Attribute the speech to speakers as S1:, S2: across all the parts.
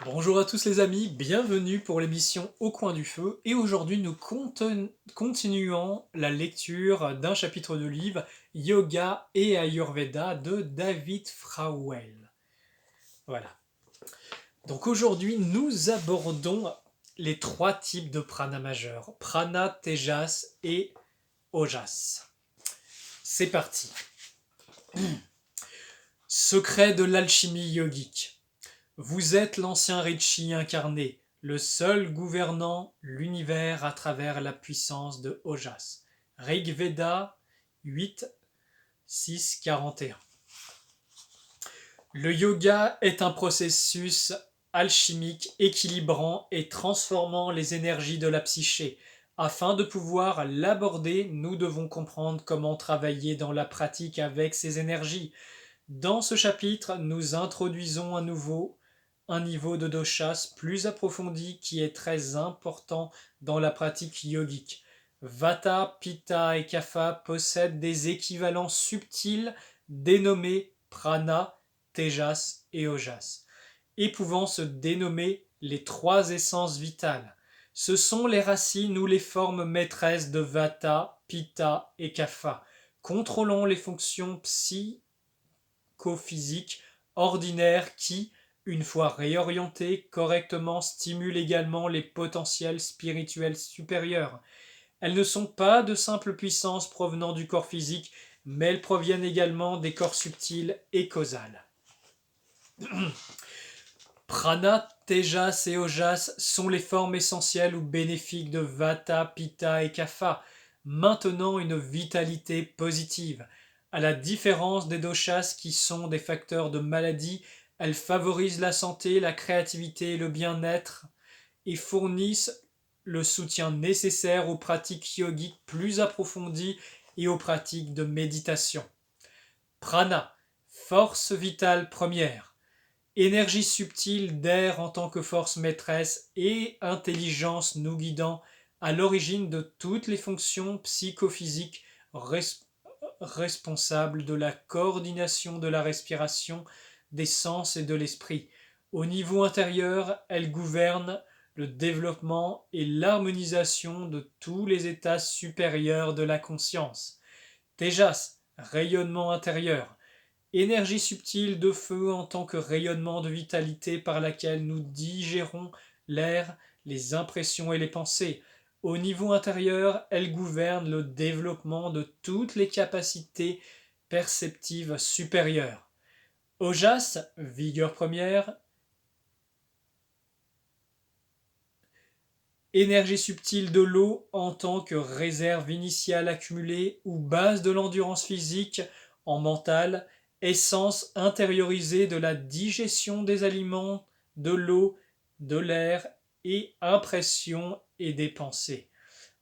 S1: Bonjour à tous les amis, bienvenue pour l'émission Au coin du feu et aujourd'hui nous continuons la lecture d'un chapitre de livre Yoga et Ayurveda de David Frauel. Voilà. Donc aujourd'hui nous abordons les trois types de prana majeurs, prana, tejas et ojas. C'est parti. Secret de l'alchimie yogique. Vous êtes l'ancien Rishi incarné, le seul gouvernant l'univers à travers la puissance de Ojas. Rig Veda 8, 6, 41. Le yoga est un processus alchimique équilibrant et transformant les énergies de la psyché. Afin de pouvoir l'aborder, nous devons comprendre comment travailler dans la pratique avec ces énergies. Dans ce chapitre, nous introduisons à nouveau un niveau de doshas plus approfondi qui est très important dans la pratique yogique. Vata, Pitta et Kapha possèdent des équivalents subtils dénommés prana, tejas et ojas, et pouvant se dénommer les trois essences vitales. Ce sont les racines ou les formes maîtresses de Vata, Pitta et Kapha, contrôlant les fonctions psychophysiques ordinaires qui, une fois réorientées correctement, stimulent également les potentiels spirituels supérieurs. Elles ne sont pas de simples puissances provenant du corps physique, mais elles proviennent également des corps subtils et causales. Prana, Tejas et Ojas sont les formes essentielles ou bénéfiques de Vata, Pitta et Kapha, maintenant une vitalité positive. À la différence des doshas qui sont des facteurs de maladie, elles favorisent la santé, la créativité et le bien-être et fournissent le soutien nécessaire aux pratiques yogiques plus approfondies et aux pratiques de méditation. Prana, force vitale première. Énergie subtile d'air en tant que force maîtresse et intelligence nous guidant à l'origine de toutes les fonctions psychophysiques responsables de la coordination de la respiration, des sens et de l'esprit. Au niveau intérieur, elle gouverne le développement et l'harmonisation de tous les états supérieurs de la conscience. Tejas, rayonnement intérieur. Énergie subtile de feu en tant que rayonnement de vitalité par laquelle nous digérons l'air, les impressions et les pensées. Au niveau intérieur, elle gouverne le développement de toutes les capacités perceptives supérieures. Ojas, vigueur première, énergie subtile de l'eau en tant que réserve initiale accumulée ou base de l'endurance physique en mental, essence intériorisée de la digestion des aliments, de l'eau, de l'air et impression et des pensées.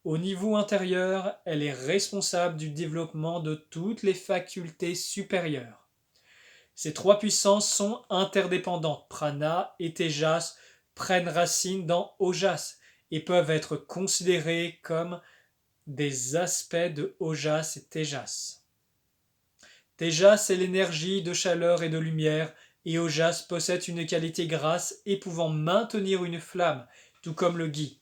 S1: Au niveau intérieur, elle est responsable du développement de toutes les facultés supérieures. Ces trois puissances sont interdépendantes. Prana et Tejas prennent racine dans Ojas et peuvent être considérés comme des aspects de Ojas et Tejas. Tejas est l'énergie de chaleur et de lumière, et Ojas possède une qualité grasse et pouvant maintenir une flamme, tout comme le ghee.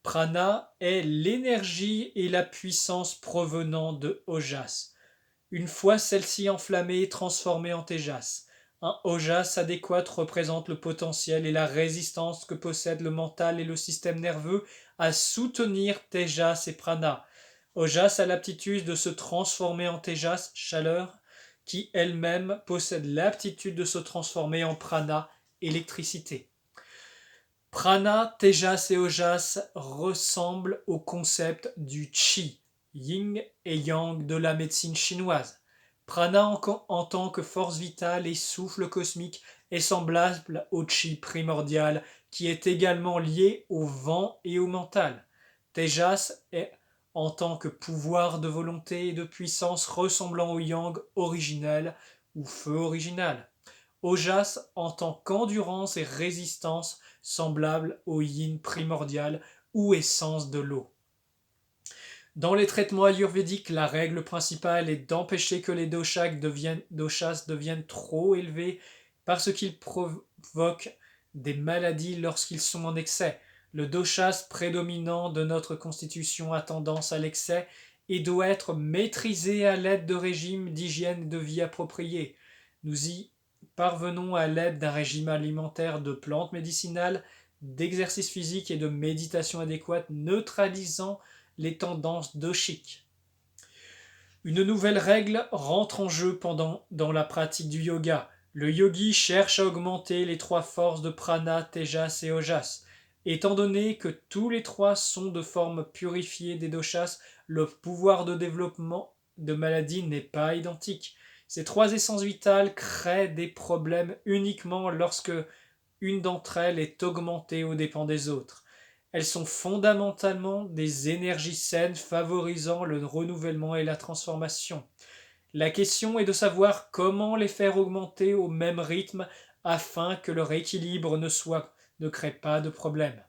S1: Prana est l'énergie et la puissance provenant de Ojas. Une fois celle-ci enflammée et transformée en Tejas, un Ojas adéquat représente le potentiel et la résistance que possèdent le mental et le système nerveux à soutenir Tejas et Prana. Ojas a l'aptitude de se transformer en Tejas, chaleur, qui elle-même possède l'aptitude de se transformer en Prana, électricité. Prana, Tejas et Ojas ressemblent au concept du Qi, Yin et Yang de la médecine chinoise. Prana en tant que force vitale et souffle cosmique est semblable au Qi primordial qui est également lié au vent et au mental. Tejas est en tant que pouvoir de volonté et de puissance ressemblant au Yang originel ou feu original. Ojas en tant qu'endurance et résistance semblable au yin primordial ou essence de l'eau. Dans les traitements ayurvédiques, la règle principale est d'empêcher que les doshas deviennent trop élevés parce qu'ils provoquent des maladies lorsqu'ils sont en excès. Le doshas prédominant de notre constitution a tendance à l'excès et doit être maîtrisé à l'aide de régimes d'hygiène et de vie appropriés. Nous y parvenons à l'aide d'un régime alimentaire de plantes médicinales, d'exercice physique et de méditation adéquate, neutralisant les tendances doshiques. Une nouvelle règle rentre en jeu dans la pratique du yoga. Le yogi cherche à augmenter les trois forces de prana, tejas et ojas. Étant donné que tous les trois sont de formes purifiées des doshas, le pouvoir de développement de maladie n'est pas identique. Ces trois essences vitales créent des problèmes uniquement lorsque une d'entre elles est augmentée aux dépens des autres. Elles sont fondamentalement des énergies saines favorisant le renouvellement et la transformation. La question est de savoir comment les faire augmenter au même rythme afin que leur équilibre ne crée pas de problème.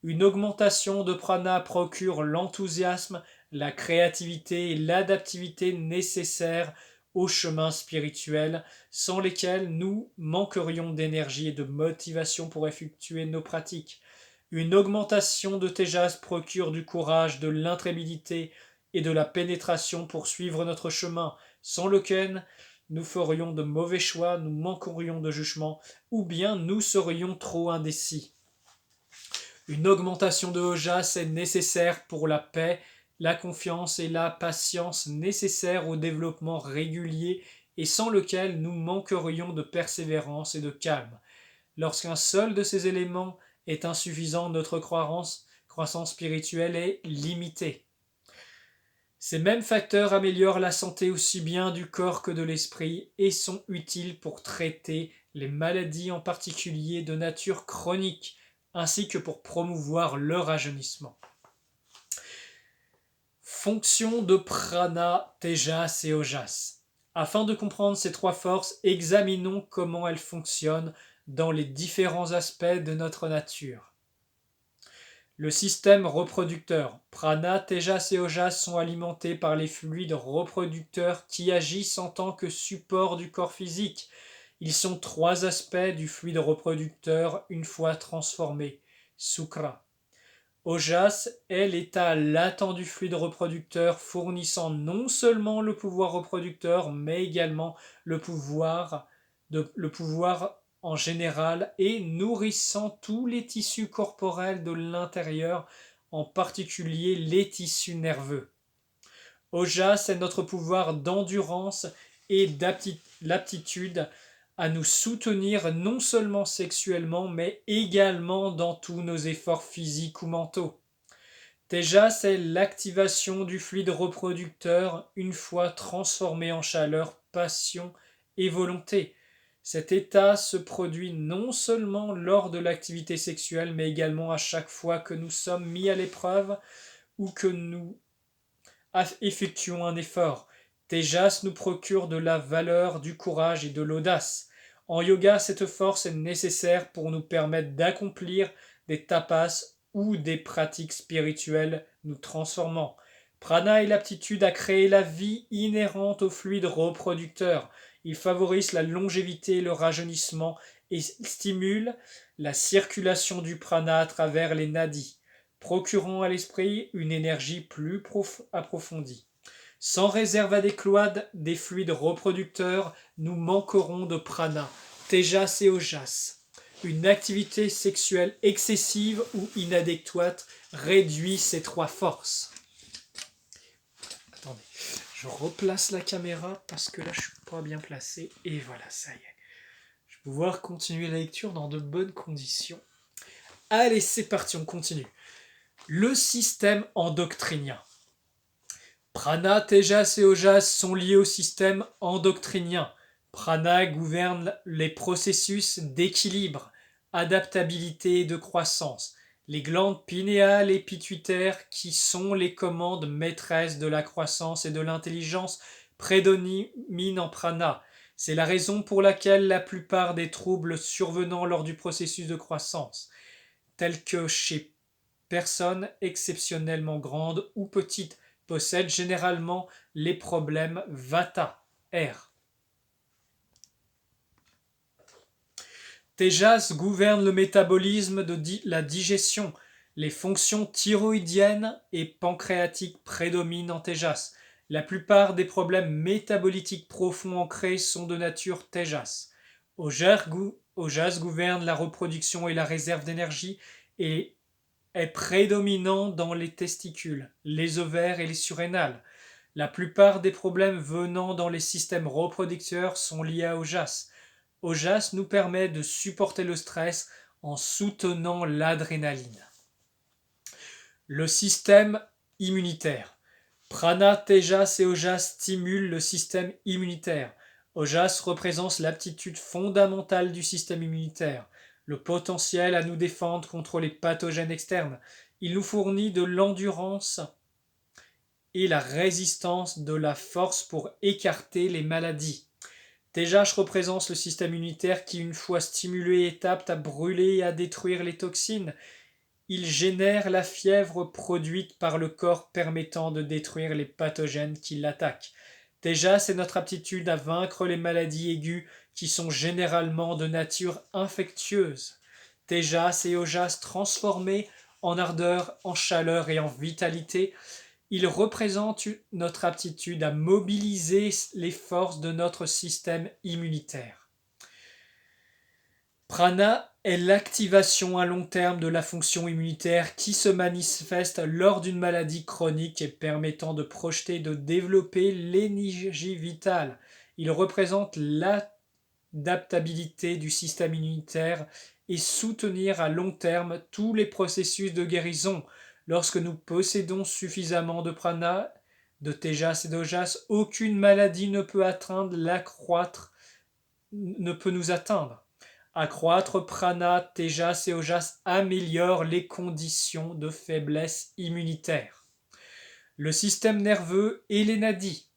S1: Une augmentation de prana procure l'enthousiasme, la créativité et l'adaptivité nécessaires au chemin spirituel, sans lesquels nous manquerions d'énergie et de motivation pour effectuer nos pratiques. Une augmentation de Tejas procure du courage, de l'intrépidité et de la pénétration pour suivre notre chemin, sans lequel nous ferions de mauvais choix, nous manquerions de jugement, ou bien nous serions trop indécis. Une augmentation de Ojas est nécessaire pour la paix, la confiance et la patience nécessaires au développement régulier et sans lequel nous manquerions de persévérance et de calme. Lorsqu'un seul de ces éléments est insuffisant, notre croissance spirituelle est limitée. Ces mêmes facteurs améliorent la santé aussi bien du corps que de l'esprit et sont utiles pour traiter les maladies en particulier de nature chronique, ainsi que pour promouvoir le rajeunissement. Fonction de prana, tejas et ojas. Afin de comprendre ces trois forces, examinons comment elles fonctionnent dans les différents aspects de notre nature. Le système reproducteur. Prana, tejas et ojas sont alimentés par les fluides reproducteurs qui agissent en tant que support du corps physique. Ils sont trois aspects du fluide reproducteur une fois transformé. Sukra. Ojas est l'état latent du fluide reproducteur fournissant non seulement le pouvoir reproducteur mais également le pouvoir en général et nourrissant tous les tissus corporels de l'intérieur, en particulier les tissus nerveux. Ojas est notre pouvoir d'endurance et l'aptitude à nous soutenir non seulement sexuellement, mais également dans tous nos efforts physiques ou mentaux. Tejas est l'activation du fluide reproducteur une fois transformé en chaleur, passion et volonté. Cet état se produit non seulement lors de l'activité sexuelle, mais également à chaque fois que nous sommes mis à l'épreuve ou que nous effectuons un effort. Tejas nous procure de la valeur, du courage et de l'audace. En yoga, cette force est nécessaire pour nous permettre d'accomplir des tapas ou des pratiques spirituelles nous transformant. Prana est l'aptitude à créer la vie inhérente au fluide reproducteur. Il favorise la longévité et le rajeunissement et stimule la circulation du prana à travers les nadis, procurant à l'esprit une énergie plus approfondie. Sans réserve adéquate des fluides reproducteurs, nous manquerons de prana, tejas et ojas. Une activité sexuelle excessive ou inadéquate réduit ces trois forces. Attendez, je replace la caméra parce que là je suis pas bien placé et voilà, ça y est. Je vais pouvoir continuer la lecture dans de bonnes conditions. Allez, c'est parti, on continue. Le système endocrinien. Prana, Tejas et Ojas sont liés au système endocrinien. Prana gouverne les processus d'équilibre, adaptabilité et de croissance. Les glandes pinéales et pituitaires, qui sont les commandes maîtresses de la croissance et de l'intelligence, prédominent en prana. C'est la raison pour laquelle la plupart des troubles survenant lors du processus de croissance, tels que chez personnes exceptionnellement grandes ou petites, possèdent généralement les problèmes Vata, air. Tejas gouverne le métabolisme de la digestion. Les fonctions thyroïdiennes et pancréatiques prédominent en Tejas. La plupart des problèmes métaboliques profonds ancrés sont de nature Tejas. Ojas gouverne la reproduction et la réserve d'énergie et est prédominant dans les testicules, les ovaires et les surrénales. La plupart des problèmes venant dans les systèmes reproducteurs sont liés à Ojas. Ojas nous permet de supporter le stress en soutenant l'adrénaline. Le système immunitaire. Prana, Tejas et Ojas stimulent le système immunitaire. Ojas représente l'aptitude fondamentale du système immunitaire, le potentiel à nous défendre contre les pathogènes externes. Il nous fournit de l'endurance et la résistance de la force pour écarter les maladies. Tejas représente le système immunitaire qui, une fois stimulé, est apte à brûler et à détruire les toxines. Il génère la fièvre produite par le corps permettant de détruire les pathogènes qui l'attaquent. Tejas est notre aptitude à vaincre les maladies aiguës qui sont généralement de nature infectieuse. Tejas et Ojas transformés en ardeur, en chaleur et en vitalité, ils représentent notre aptitude à mobiliser les forces de notre système immunitaire. Prana est l'activation à long terme de la fonction immunitaire qui se manifeste lors d'une maladie chronique et permettant de projeter et de développer l'énergie vitale. Il représente l'adaptabilité du système immunitaire et soutenir à long terme tous les processus de guérison. Lorsque nous possédons suffisamment de prana, de tejas et d'ojas, aucune maladie ne peut nous atteindre. Accroître prana, tejas et ojas améliore les conditions de faiblesse immunitaire. Le système nerveux et les nadis.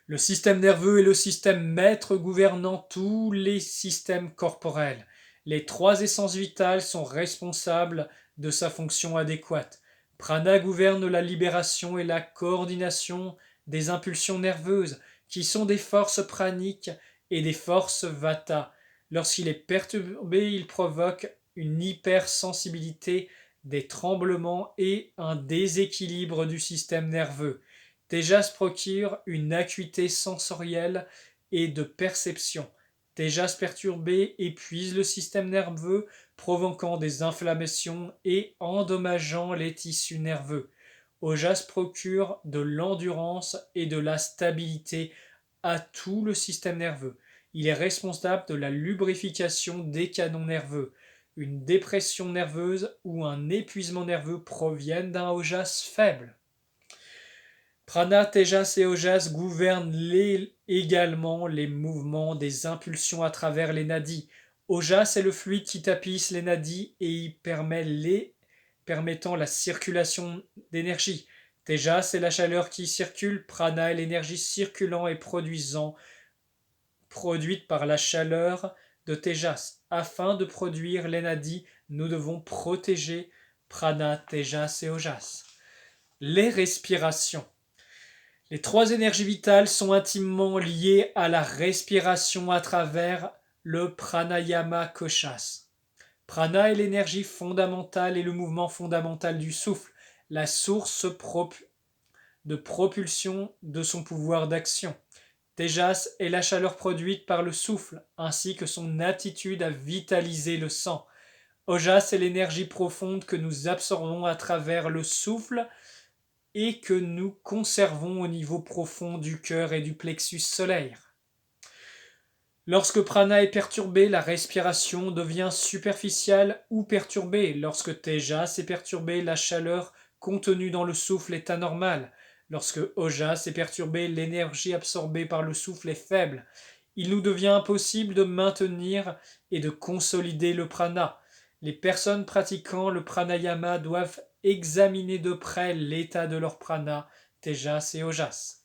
S1: Le système nerveux est le système maître gouvernant tous les systèmes corporels. Les 3 essences vitales sont responsables de sa fonction adéquate. Prana gouverne la libération et la coordination des impulsions nerveuses, qui sont des forces praniques et des forces vata. Lorsqu'il est perturbé, il provoque une hypersensibilité, des tremblements et un déséquilibre du système nerveux. Tejas procure une acuité sensorielle et de perception. Tejas perturbé épuise le système nerveux, provoquant des inflammations et endommageant les tissus nerveux. Ojas procure de l'endurance et de la stabilité à tout le système nerveux. Il est responsable de la lubrification des canaux nerveux. Une dépression nerveuse ou un épuisement nerveux proviennent d'un ojas faible. Prana, Tejas et Ojas gouvernent également les mouvements des impulsions à travers les nadis. Ojas est le fluide qui tapisse les nadis et y permettant la circulation d'énergie. Tejas est la chaleur qui circule. Prana est l'énergie circulant et produite par la chaleur de Tejas. Afin de produire les nadis, nous devons protéger Prana, Tejas et Ojas. Les respirations. Les 3 énergies vitales sont intimement liées à la respiration à travers le pranayama koshas. Prana est l'énergie fondamentale et le mouvement fondamental du souffle, la source de propulsion de son pouvoir d'action. Tejas est la chaleur produite par le souffle, ainsi que son aptitude à vitaliser le sang. Ojas est l'énergie profonde que nous absorbons à travers le souffle et que nous conservons au niveau profond du cœur et du plexus solaire. Lorsque prana est perturbé, la respiration devient superficielle ou perturbée. Lorsque tejas est perturbé, la chaleur contenue dans le souffle est anormale. Lorsque ojas est perturbé, l'énergie absorbée par le souffle est faible. Il nous devient impossible de maintenir et de consolider le prana. Les personnes pratiquant le pranayama doivent examiner de près l'état de leur prana, tejas et ojas.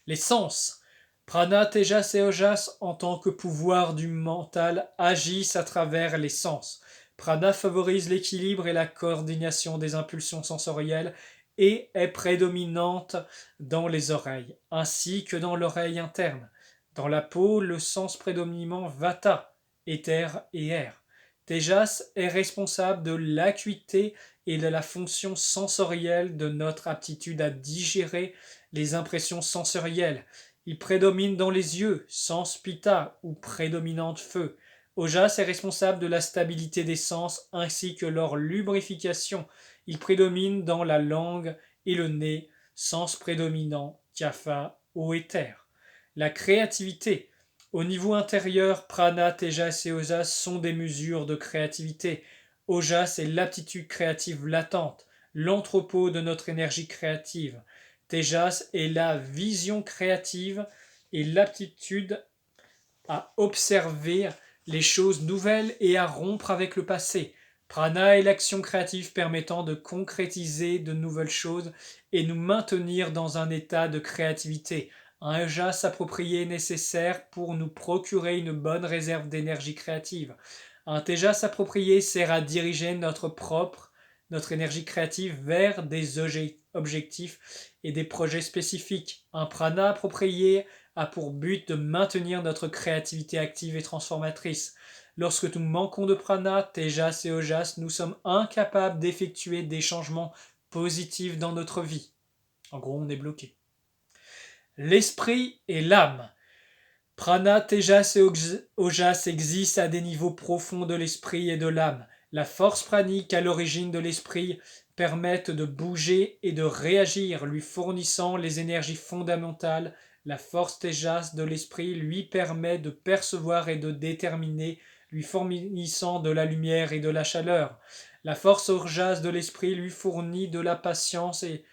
S1: Les sens. Prana, tejas et ojas, en tant que pouvoir du mental, agissent à travers les sens. Prana favorise l'équilibre et la coordination des impulsions sensorielles et est prédominante dans les oreilles, ainsi que dans l'oreille interne. Dans la peau, le sens prédominant vata éther et air. Tejas est responsable de l'acuité et de la fonction sensorielle de notre aptitude à digérer les impressions sensorielles. Il prédomine dans les yeux, sens pitta ou prédominante feu. Ojas est responsable de la stabilité des sens ainsi que leur lubrification. Il prédomine dans la langue et le nez, sens prédominant, kapha, eau éther. La créativité. Au niveau intérieur, prana, tejas et ojas sont des mesures de créativité. Ojas est l'aptitude créative latente, l'entrepôt de notre énergie créative. Tejas est la vision créative et l'aptitude à observer les choses nouvelles et à rompre avec le passé. Prana est l'action créative permettant de concrétiser de nouvelles choses et nous maintenir dans un état de créativité. Un jas approprié est nécessaire pour nous procurer une bonne réserve d'énergie créative. Un tejas approprié sert à diriger notre énergie créative vers des objectifs et des projets spécifiques. Un prana approprié a pour but de maintenir notre créativité active et transformatrice. Lorsque nous manquons de prana, tejas et ojas, nous sommes incapables d'effectuer des changements positifs dans notre vie. En gros, on est bloqué. L'esprit et l'âme. Prana, tejas et ojas existent à des niveaux profonds de l'esprit et de l'âme. La force pranique à l'origine de l'esprit permet de bouger et de réagir, lui fournissant les énergies fondamentales. La force tejas de l'esprit lui permet de percevoir et de déterminer, lui fournissant de la lumière et de la chaleur. La force ojas de l'esprit lui fournit de la patience et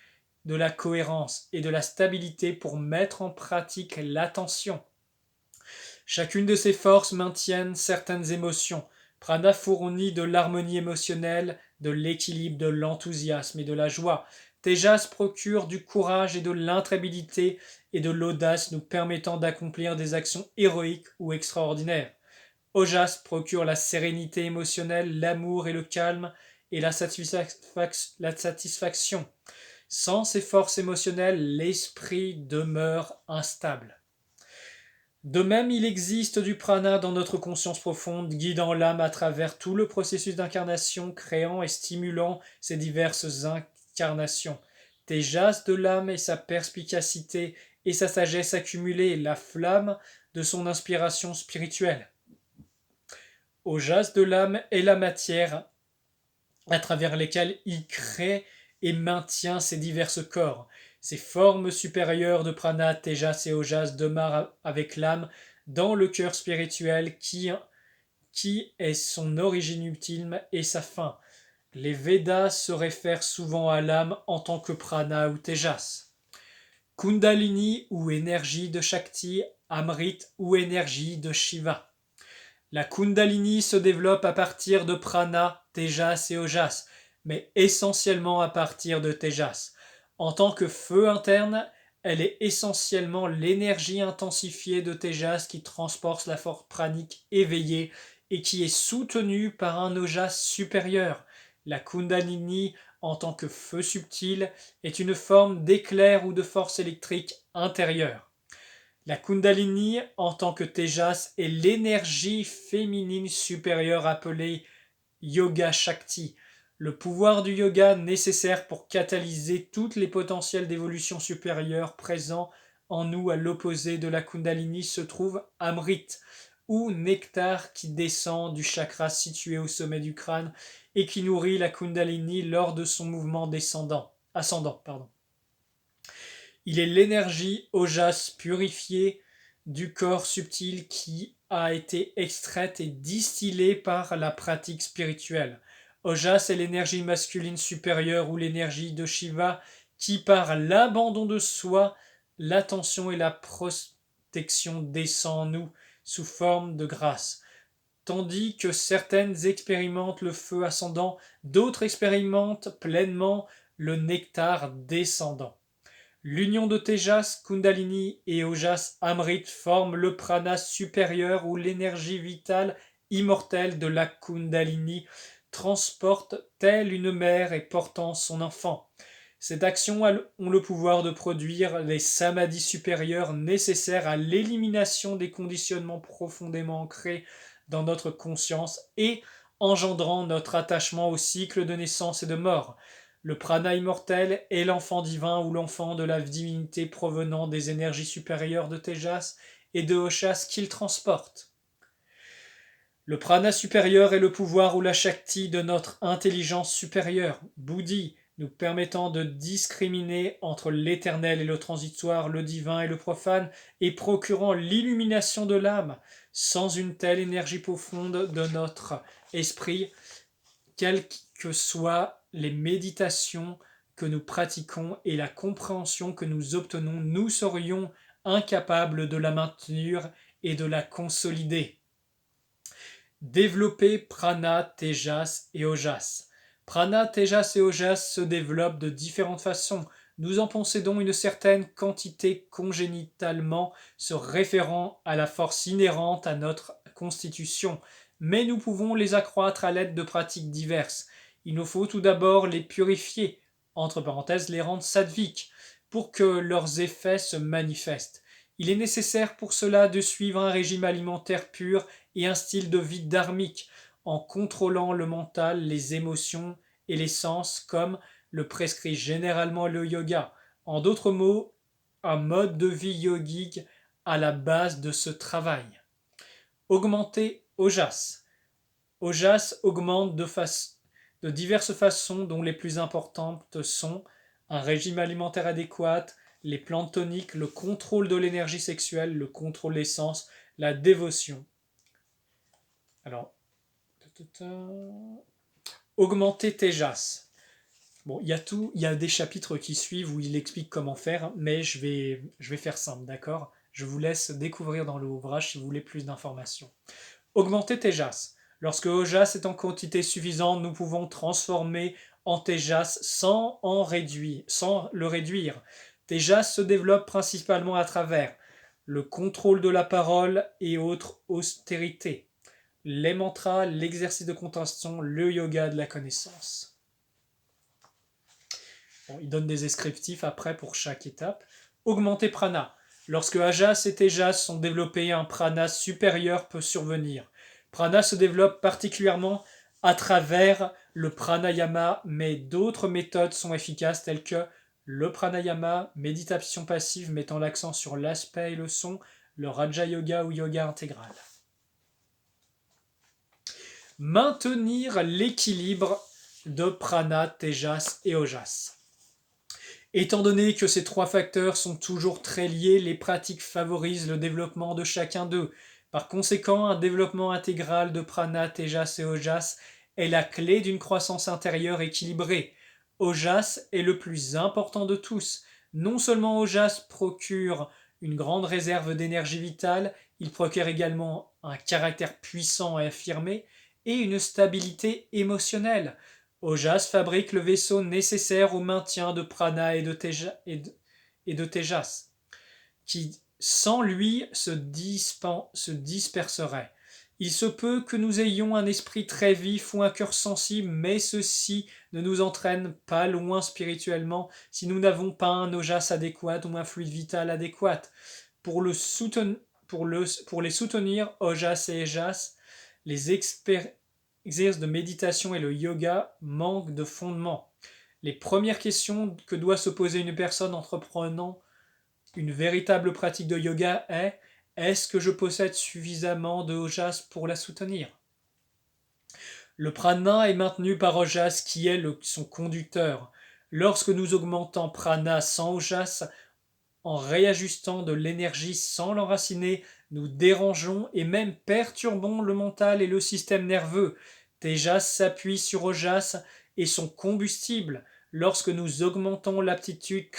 S1: de la cohérence et de la stabilité pour mettre en pratique l'attention. Chacune de ces forces maintient certaines émotions. Prana fournit de l'harmonie émotionnelle, de l'équilibre, de l'enthousiasme et de la joie. Tejas procure du courage et de l'intrépidité et de l'audace nous permettant d'accomplir des actions héroïques ou extraordinaires. Ojas procure la sérénité émotionnelle, l'amour et le calme et la satisfaction. Sans ces forces émotionnelles, l'esprit demeure instable. De même, il existe du prana dans notre conscience profonde, guidant l'âme à travers tout le processus d'incarnation, créant et stimulant ces diverses incarnations. Tejas de l'âme et sa perspicacité et sa sagesse accumulée, la flamme de son inspiration spirituelle. Ojas de l'âme est la matière à travers lesquelles il crée et maintient ses divers corps. Ces formes supérieures de prana, tejas et ojas demeurent avec l'âme dans le cœur spirituel qui est son origine ultime et sa fin. Les Védas se réfèrent souvent à l'âme en tant que prana ou tejas. Kundalini ou énergie de Shakti, Amrit ou énergie de Shiva. La Kundalini se développe à partir de prana, tejas et ojas, mais essentiellement à partir de tejas. En tant que feu interne, elle est essentiellement l'énergie intensifiée de tejas qui transporte la force pranique éveillée et qui est soutenue par un ojas supérieur. La Kundalini, en tant que feu subtil, est une forme d'éclair ou de force électrique intérieure. La Kundalini, en tant que tejas, est l'énergie féminine supérieure appelée Yoga Shakti, le pouvoir du yoga nécessaire pour catalyser toutes les potentiels d'évolution supérieure présents en nous. À l'opposé de la Kundalini se trouve Amrit, ou nectar qui descend du chakra situé au sommet du crâne et qui nourrit la Kundalini lors de son mouvement ascendant. Il est l'énergie ojas purifiée du corps subtil qui a été extraite et distillée par la pratique spirituelle. Ojas est l'énergie masculine supérieure ou l'énergie de Shiva qui, par l'abandon de soi, l'attention et la protection descend en nous sous forme de grâce. Tandis que certaines expérimentent le feu ascendant, d'autres expérimentent pleinement le nectar descendant. L'union de Tejas, Kundalini et Ojas Amrit forme le prana supérieur où l'énergie vitale immortelle de la Kundalini transporte telle une mère et portant son enfant. Cette action ont le pouvoir de produire les samadhis supérieurs nécessaires à l'élimination des conditionnements profondément ancrés dans notre conscience et engendrant notre attachement au cycle de naissance et de mort. Le prana immortel est l'enfant divin ou l'enfant de la divinité provenant des énergies supérieures de Tejas et de Oshas qu'il transporte. Le prana supérieur est le pouvoir ou la shakti de notre intelligence supérieure, Buddhi, nous permettant de discriminer entre l'éternel et le transitoire, le divin et le profane, et procurant l'illumination de l'âme. Sans une telle énergie profonde de notre esprit, quelles que soient les méditations que nous pratiquons et la compréhension que nous obtenons, nous serions incapables de la maintenir et de la consolider. Développer prana, tejas et ojas. Prana, tejas et ojas se développent de différentes façons. Nous en possédons une certaine quantité congénitalement se référant à la force inhérente à notre constitution, mais nous pouvons les accroître à l'aide de pratiques diverses. Il nous faut tout d'abord les purifier, entre parenthèses les rendre sattviques, pour que leurs effets se manifestent. Il est nécessaire pour cela de suivre un régime alimentaire pur et un style de vie dharmique, en contrôlant le mental, les émotions et les sens, comme le prescrit généralement le yoga. En d'autres mots, un mode de vie yogique à la base de ce travail. Augmenter ojas. Ojas augmente de diverses façons, dont les plus importantes sont un régime alimentaire adéquat, les plantes toniques, le contrôle de l'énergie sexuelle, le contrôle des sens, la dévotion. Alors, augmenter Tejas. Bon, il y a des chapitres qui suivent où il explique comment faire, mais je vais faire simple, d'accord? Je vous laisse découvrir dans l'ouvrage si vous voulez plus d'informations. Augmenter Tejas. Lorsque Ojas est en quantité suffisante, nous pouvons transformer en Tejas sans le réduire. Tejas se développe principalement à travers le contrôle de la parole et autres austérités, les mantras, l'exercice de contemplation, le yoga de la connaissance. Bon, il donne des descriptifs après pour chaque étape. Augmenter prana. Lorsque Ajas et Tejas sont développés, un prana supérieur peut survenir. Prana se développe particulièrement à travers le pranayama, mais d'autres méthodes sont efficaces telles que le pranayama, méditation passive mettant l'accent sur l'aspect et le son, le raja yoga ou yoga intégral. Maintenir l'équilibre de prana, tejas et ojas. Étant donné que ces trois facteurs sont toujours très liés, les pratiques favorisent le développement de chacun d'eux. Par conséquent, un développement intégral de prana, tejas et ojas est la clé d'une croissance intérieure équilibrée. Ojas est le plus important de tous. Non seulement Ojas procure une grande réserve d'énergie vitale, il procure également un caractère puissant et affirmé et une stabilité émotionnelle. Ojas fabrique le vaisseau nécessaire au maintien de prana et de tejas, qui sans lui se disperserait. Il se peut que nous ayons un esprit très vif ou un cœur sensible, mais ceci ne nous entraîne pas loin spirituellement si nous n'avons pas un ojas adéquat ou un fluide vital adéquat. Pour les soutenir, ojas et ejas, les exercices de méditation et le yoga manquent de fondement. Les premières questions que doit se poser une personne entreprenant une véritable pratique de yoga est: est-ce que je possède suffisamment de ojas pour la soutenir? Le prana est maintenu par ojas qui est son conducteur. Lorsque nous augmentons prana sans ojas, en réajustant de l'énergie sans l'enraciner, nous dérangeons et même perturbons le mental et le système nerveux. Tejas s'appuie sur ojas et son combustible. Lorsque nous augmentons l'aptitude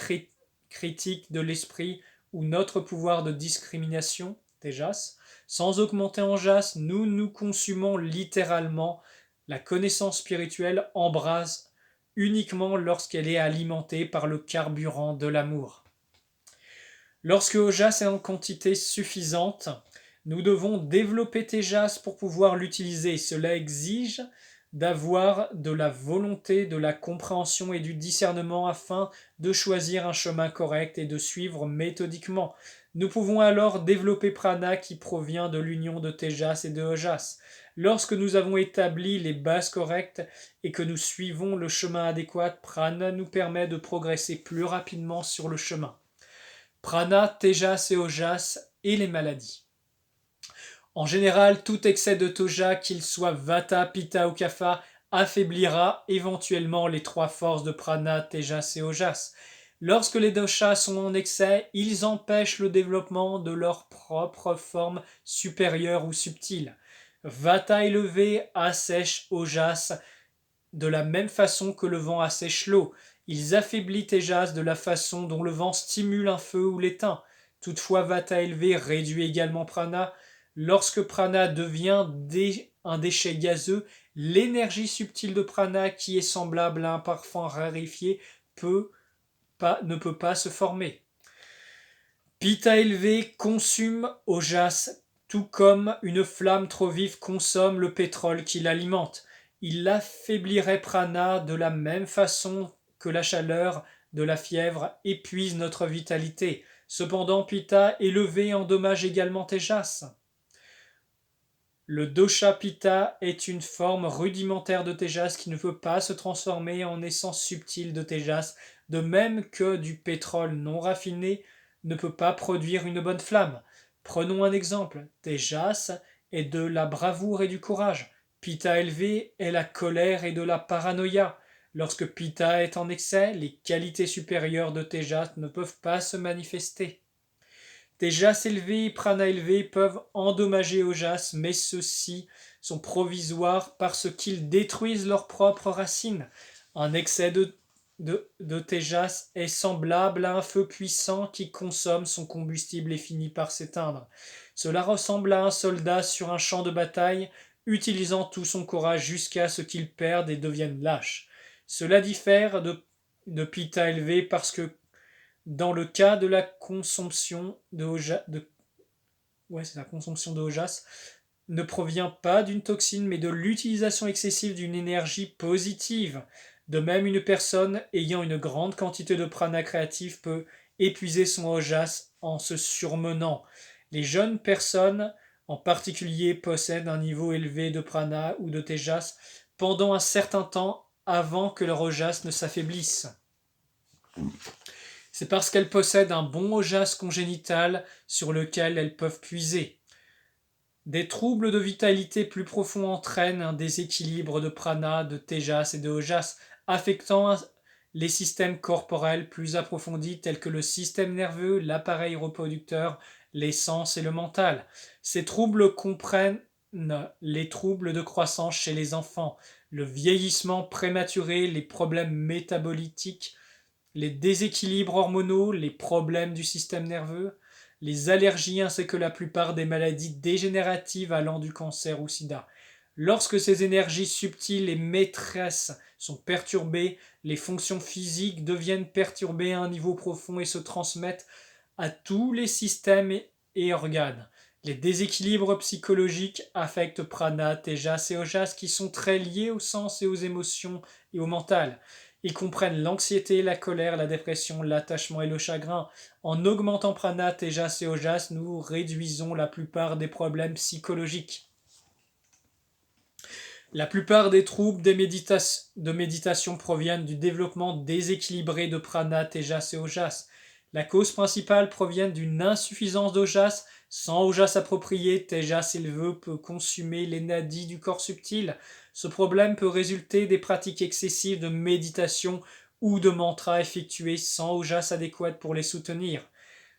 S1: critique de l'esprit ou notre pouvoir de discrimination, tejas, sans augmenter en jas, nous consumons littéralement. La connaissance spirituelle embrase uniquement lorsqu'elle est alimentée par le carburant de l'amour. Lorsque ojas est en quantité suffisante, nous devons développer tejas pour pouvoir l'utiliser. Cela exige d'avoir de la volonté, de la compréhension et du discernement afin de choisir un chemin correct et de suivre méthodiquement. Nous pouvons alors développer prana qui provient de l'union de Tejas et de Ojas. Lorsque nous avons établi les bases correctes et que nous suivons le chemin adéquat, prana nous permet de progresser plus rapidement sur le chemin. Prana, Tejas et Ojas et les maladies. En général, tout excès de toja, qu'il soit vata, pitta ou kapha, affaiblira éventuellement les trois forces de prana, tejas et ojas. Lorsque les doshas sont en excès, ils empêchent le développement de leur propre forme supérieure ou subtile. Vata élevé assèche ojas de la même façon que le vent assèche l'eau. Ils affaiblissent tejas de la façon dont le vent stimule un feu ou l'éteint. Toutefois, vata élevé réduit également prana. Lorsque prana devient un déchet gazeux, l'énergie subtile de prana, qui est semblable à un parfum raréfié, ne peut pas se former. Pitta élevé consume ojas, tout comme une flamme trop vive consomme le pétrole qui l'alimente. Il affaiblirait prana de la même façon que la chaleur de la fièvre épuise notre vitalité. Cependant, pitta élevé endommage également tejas. Le dosha pitta est une forme rudimentaire de tejas qui ne peut pas se transformer en essence subtile de tejas, de même que du pétrole non raffiné ne peut pas produire une bonne flamme. Prenons un exemple. Tejas est de la bravoure et du courage. Pitta élevé est la colère et de la paranoïa. Lorsque pitta est en excès, les qualités supérieures de tejas ne peuvent pas se manifester. Tejas élevés et prana élevés peuvent endommager ojas, mais ceux-ci sont provisoires parce qu'ils détruisent leurs propres racines. Un excès de tejas est semblable à un feu puissant qui consomme son combustible et finit par s'éteindre. Cela ressemble à un soldat sur un champ de bataille, utilisant tout son courage jusqu'à ce qu'il perde et devienne lâche. Cela diffère de pitta élevé parce que dans le cas de la consomption de ojas, ne provient pas d'une toxine mais de l'utilisation excessive d'une énergie positive. De même, une personne ayant une grande quantité de prana créatif peut épuiser son ojas en se surmenant. Les jeunes personnes, en particulier, possèdent un niveau élevé de prana ou de tejas pendant un certain temps avant que leur ojas ne s'affaiblisse. C'est parce qu'elles possèdent un bon ojas congénital sur lequel elles peuvent puiser. Des troubles de vitalité plus profonds entraînent un déséquilibre de prana, de tejas et de ojas, affectant les systèmes corporels plus approfondis tels que le système nerveux, l'appareil reproducteur, les sens et le mental. Ces troubles comprennent les troubles de croissance chez les enfants, le vieillissement prématuré, les problèmes métaboliques, les déséquilibres hormonaux, les problèmes du système nerveux, les allergies ainsi que la plupart des maladies dégénératives allant du cancer ou sida. Lorsque ces énergies subtiles et maîtresses sont perturbées, les fonctions physiques deviennent perturbées à un niveau profond et se transmettent à tous les systèmes et organes. Les déséquilibres psychologiques affectent prana, tejas et ojas qui sont très liés au sens et aux émotions et au mental. Ils comprennent l'anxiété, la colère, la dépression, l'attachement et le chagrin. En augmentant prana, tejas et ojas, nous réduisons la plupart des problèmes psychologiques. La plupart des troubles de méditation proviennent du développement déséquilibré de prana, tejas et ojas. La cause principale provient d'une insuffisance d'ojas. Sans ojas approprié, tejas élevé peut consumer les nadis du corps subtil. Ce problème peut résulter des pratiques excessives de méditation ou de mantras effectués sans ojas adéquate pour les soutenir.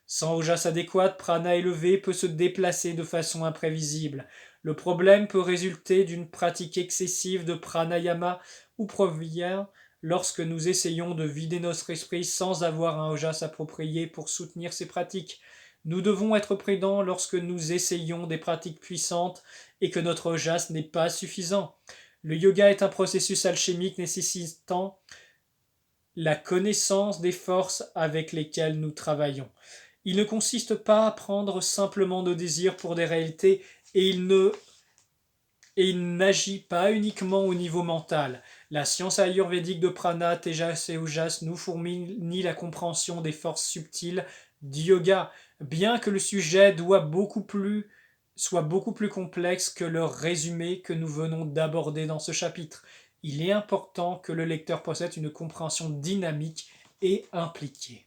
S1: Sans ojas adéquate, prana élevé peut se déplacer de façon imprévisible. Le problème peut résulter d'une pratique excessive de pranayama ou provient lorsque nous essayons de vider notre esprit sans avoir un ojas approprié pour soutenir ces pratiques. Nous devons être prudents lorsque nous essayons des pratiques puissantes et que notre ojas n'est pas suffisant. Le yoga est un processus alchimique nécessitant la connaissance des forces avec lesquelles nous travaillons. Il ne consiste pas à prendre simplement nos désirs pour des réalités et il n'agit pas uniquement au niveau mental. La science ayurvédique de prana, tejas et ojas nous fournit la compréhension des forces subtiles du yoga, bien que le sujet soit beaucoup plus complexe que le résumé que nous venons d'aborder dans ce chapitre. Il est important que le lecteur possède une compréhension dynamique et impliquée.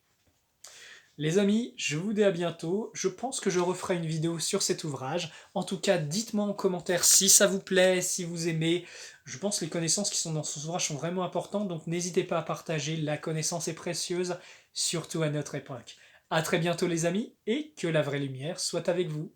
S1: Les amis, je vous dis à bientôt. Je pense que je referai une vidéo sur cet ouvrage. En tout cas, dites-moi en commentaire si ça vous plaît, si vous aimez. Je pense que les connaissances qui sont dans cet ouvrage sont vraiment importantes, donc n'hésitez pas à partager. La connaissance est précieuse, surtout à notre époque. A très bientôt les amis, et que la vraie lumière soit avec vous.